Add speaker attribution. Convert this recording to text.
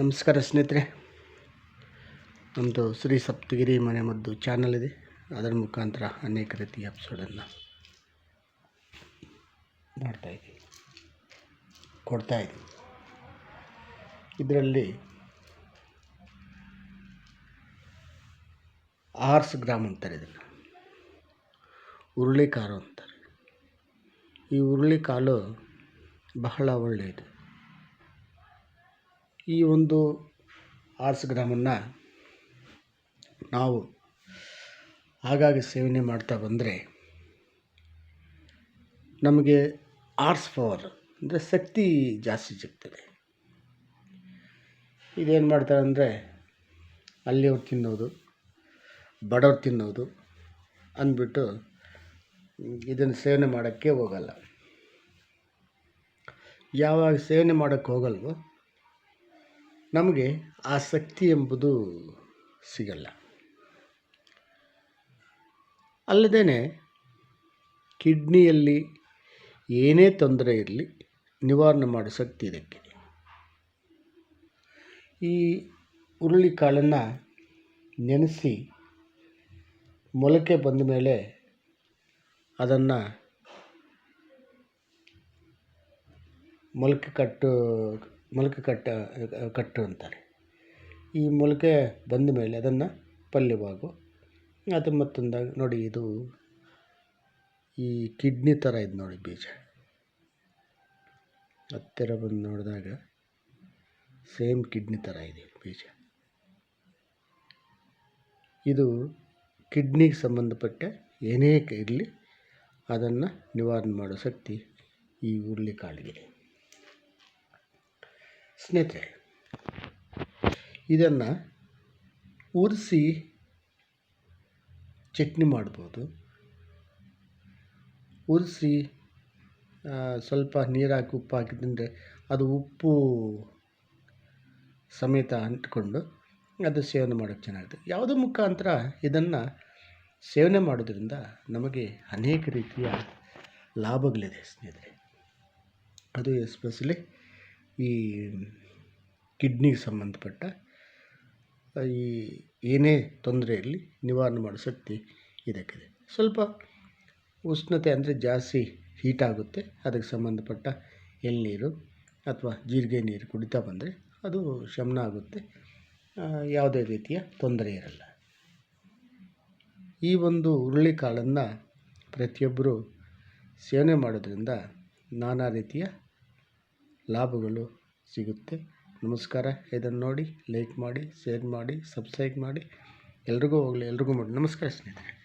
Speaker 1: ನಮಸ್ಕಾರ ಸ್ನೇಹಿತರೆ, ನಮ್ಮದು ಶ್ರೀ ಸಪ್ತಗಿರಿ ಮನೆಮದ್ದು ಚಾನಲ್ ಇದೆ. ಅದರ ಮುಖಾಂತರ ಅನೇಕ ರೀತಿಯ ಎಪಿಸೋಡನ್ನು ಕೊಡ್ತಾಯಿದ್ದೀವಿ. ಇದರಲ್ಲಿ ಆರ್ಸ್ ಗ್ರಾಮ್ ಅಂತಾರೆ, ಇದನ್ನು ಹುರುಳಿಕಾಳು ಅಂತಾರೆ. ಈ ಹುರುಳಿಕಾಳು ಬಹಳ ಒಳ್ಳೆಯದು. ಈ ಒಂದು ಆರ್ಸ್ ಗ್ರಾಮನ್ನು ನಾವು ಆಗಾಗ ಸೇವನೆ ಮಾಡ್ತಾ ಬಂದರೆ ನಮಗೆ ಆರ್ಸ್ ಪವರ್ ಅಂದರೆ ಶಕ್ತಿ ಜಾಸ್ತಿ ಸಿಗ್ತದೆ. ಇದೇನು ಮಾಡ್ತಾರೆ ಅಂದರೆ ಅಲ್ಲಿಯವ್ರು ತಿನ್ನೋದು, ಬಡವ್ರು ತಿನ್ನೋದು ಅಂದ್ಬಿಟ್ಟು ಇದನ್ನು ಸೇವನೆ ಮಾಡೋಕ್ಕೆ ಹೋಗಲ್ಲ. ಯಾವಾಗ ಸೇವನೆ ಮಾಡೋಕ್ಕೆ ಹೋಗಲ್ವೋ ನಮಗೆ ಆ ಶಕ್ತಿ ಎಂಬುದು ಸಿಗಲ್ಲ. ಅಲ್ಲದೇ ಕಿಡ್ನಿಯಲ್ಲಿ ಏನೇ ತೊಂದರೆ ಇರಲಿ ನಿವಾರಣೆ ಮಾಡೋ ಶಕ್ತಿ ಇದಕ್ಕಿದೆ. ಈ ಹುರುಳಿಕಾಳನ್ನು ನೆನೆಸಿ ಮೊಳಕೆ ಬಂದ ಮೇಲೆ ಅದನ್ನು ಮೊಳಕೆ ಕಟ್ಟು ಅಂತಾರೆ. ಈ ಮೊಳಕೆ ಬಂದ ಮೇಲೆ ಅದನ್ನು ಪಲ್ಯವಾಗು ಅದು ಮತ್ತೊಂದಾಗಿ ನೋಡಿ, ಇದು ಈ ಕಿಡ್ನಿ ಥರ ಇದೆ ನೋಡಿ, ಬೀಜ ಹತ್ತಿರ ಬಂದು ನೋಡಿದಾಗ ಸೇಮ್ ಕಿಡ್ನಿ ಥರ ಇದೆ ಬೀಜ. ಇದು ಕಿಡ್ನಿಗೆ ಸಂಬಂಧಪಟ್ಟ ಏನೇ ಇರಲಿ ಅದನ್ನು ನಿವಾರಣೆ ಮಾಡೋ ಶಕ್ತಿ ಈ ಹುರುಳಿಕಾಳಿಗೆ. ಸ್ನೇಹಿತರೆ, ಇದನ್ನು ಉರಿಸಿ ಚಟ್ನಿ ಮಾಡ್ಬೋದು. ಉರಿಸಿ ಸ್ವಲ್ಪ ನೀರು ಹಾಕಿ ಉಪ್ಪು ಹಾಕಿದ್ರೆ ಅದು ಉಪ್ಪು ಸಮೇತ ಅಂಟ್ಕೊಂಡು ಅದು ಸೇವನೆ ಮಾಡೋಕ್ಕೆ ಚೆನ್ನಾಗಿದೆ. ಯಾವುದೋ ಮುಖಾಂತರ ಇದನ್ನು ಸೇವನೆ ಮಾಡೋದ್ರಿಂದ ನಮಗೆ ಅನೇಕ ರೀತಿಯ ಲಾಭಗಳಿದೆ ಸ್ನೇಹಿತರೆ. ಅದು ಎಸ್ಪೆಷಲಿ ಈ ಕಿಡ್ನಿಗೆ ಸಂಬಂಧಪಟ್ಟ ಈ ಏನೇ ತೊಂದರೆ ಇರಲಿ ನಿವಾರಣೆ ಮಾಡೋ ಶಕ್ತಿ ಇದಕ್ಕಿದೆ. ಸ್ವಲ್ಪ ಉಷ್ಣತೆ ಅಂದರೆ ಜಾಸ್ತಿ ಹೀಟ್ ಆಗುತ್ತೆ, ಅದಕ್ಕೆ ಸಂಬಂಧಪಟ್ಟ ಎಳ್ನೀರು ಅಥವಾ ಜೀರಿಗೆ ನೀರು ಕುಡಿತಾ ಬಂದರೆ ಅದು ಶಮನ ಆಗುತ್ತೆ, ಯಾವುದೇ ರೀತಿಯ ತೊಂದರೆ ಇರಲ್ಲ. ಈ ಒಂದು ಹುರುಳಿಕಾಳನ್ನು ಪ್ರತಿಯೊಬ್ಬರು ಸೇವನೆ ಮಾಡೋದ್ರಿಂದ ನಾನಾ ರೀತಿಯ ಲಾಭಗಳು ಸಿಗುತ್ತೆ. ನಮಸ್ಕಾರ. ಇದನ್ನು ನೋಡಿ ಲೈಕ್ ಮಾಡಿ, ಶೇರ್ ಮಾಡಿ, ಸಬ್ಸ್ಕ್ರೈಬ್ ಮಾಡಿ. ಎಲ್ರಿಗೂ ಹೋಗಲಿ, ಎಲ್ರಿಗೂ ಮಾಡಿ. ನಮಸ್ಕಾರ ಸ್ನೇಹಿತರೆ.